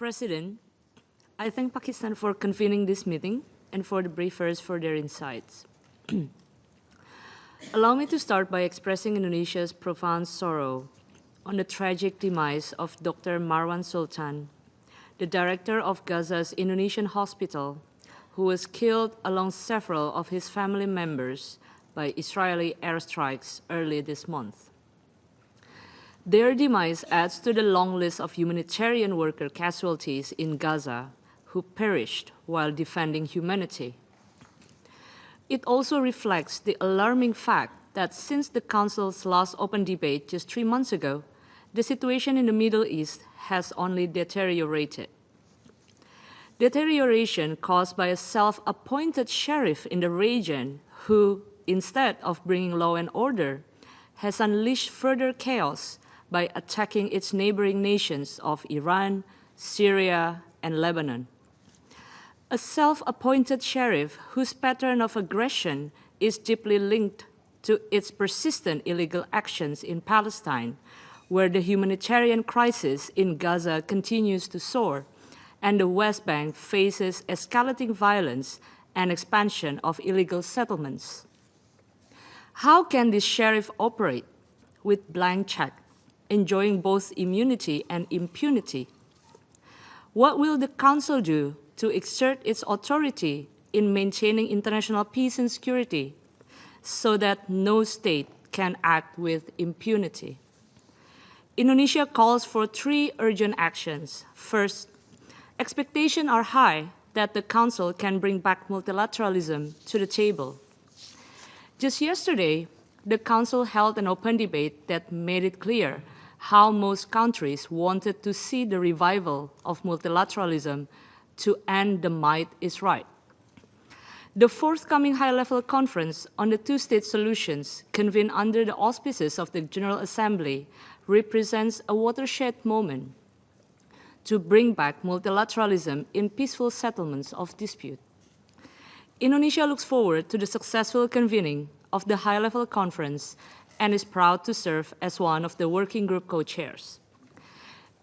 President, I thank Pakistan for convening this meeting and for the briefers for their insights. Allow me to start by expressing Indonesia's profound sorrow on the tragic demise of Dr. Marwan Sultan, the director of Gaza's Indonesian hospital, who was killed along several of his family members by Israeli airstrikes early this month. Their demise adds to the long list of humanitarian worker casualties in Gaza who perished while defending humanity. It also reflects the alarming fact that since the Council's last open debate just 3 months ago, the situation in the Middle East has only deteriorated. Deterioration caused by a self-appointed sheriff in the region who, instead of bringing law and order, has unleashed further chaos by attacking its neighboring nations of Iran, Syria, and Lebanon. A self-appointed sheriff whose pattern of aggression is deeply linked to its persistent illegal actions in Palestine, where the humanitarian crisis in Gaza continues to soar, and the West Bank faces escalating violence and expansion of illegal settlements. How can this sheriff operate with blank check, enjoying both immunity and impunity? What will the Council do to exert its authority in maintaining international peace and security so that no state can act with impunity? Indonesia calls for 3 urgent actions. First, expectations are high that the Council can bring back multilateralism to the table. Just yesterday, the Council held an open debate that made it clear how most countries wanted to see the revival of multilateralism to end the might is right. The forthcoming high-level conference on the two-state solutions, convened under the auspices of the General Assembly, represents a watershed moment to bring back multilateralism in peaceful settlements of dispute. Indonesia looks forward to the successful convening of the high-level conference and is proud to serve as one of the working group co-chairs.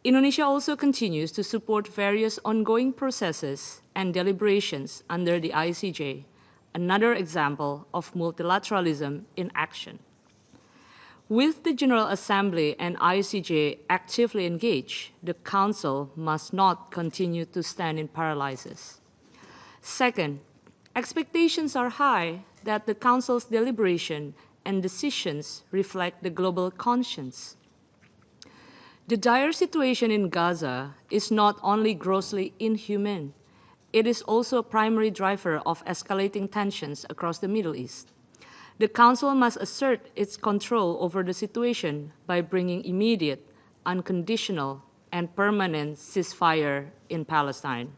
Indonesia also continues to support various ongoing processes and deliberations under the ICJ, another example of multilateralism in action. With the General Assembly and ICJ actively engaged, the Council must not continue to stand in paralysis. Second, expectations are high that the Council's deliberation and decisions reflect the global conscience. The dire situation in Gaza is not only grossly inhumane, it is also a primary driver of escalating tensions across the Middle East. The Council must assert its control over the situation by bringing immediate, unconditional, and permanent ceasefire in Palestine.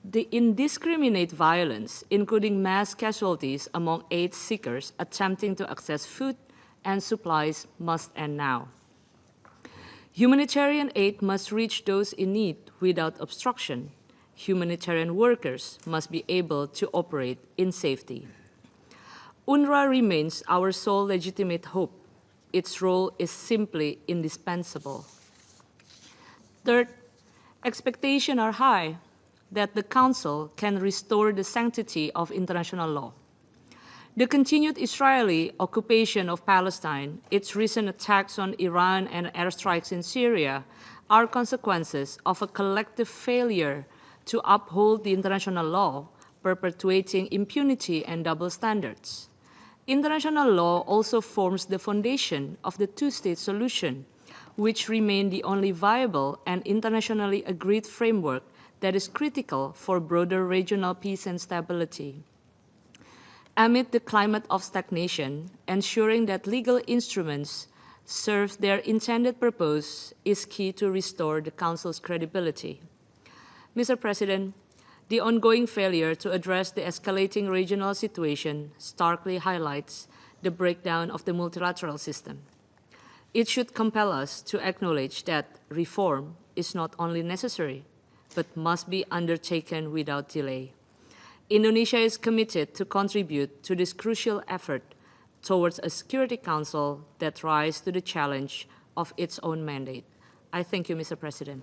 The indiscriminate violence, including mass casualties among aid seekers attempting to access food and supplies, must end now. Humanitarian aid must reach those in need without obstruction. Humanitarian workers must be able to operate in safety. UNRWA remains our sole legitimate hope. Its role is simply indispensable. Third, expectations are high that the Council can restore the sanctity of international law. The continued Israeli occupation of Palestine, its recent attacks on Iran and airstrikes in Syria are consequences of a collective failure to uphold the international law, perpetuating impunity and double standards. International law also forms the foundation of the two-state solution, which remain the only viable and internationally agreed framework that is critical for broader regional peace and stability. Amid the climate of stagnation, ensuring that legal instruments serve their intended purpose is key to restore the Council's credibility. Mr. President, the ongoing failure to address the escalating regional situation starkly highlights the breakdown of the multilateral system. It should compel us to acknowledge that reform is not only necessary, but must be undertaken without delay. Indonesia is committed to contribute to this crucial effort towards a Security Council that rises to the challenge of its own mandate. I thank you, Mr. President.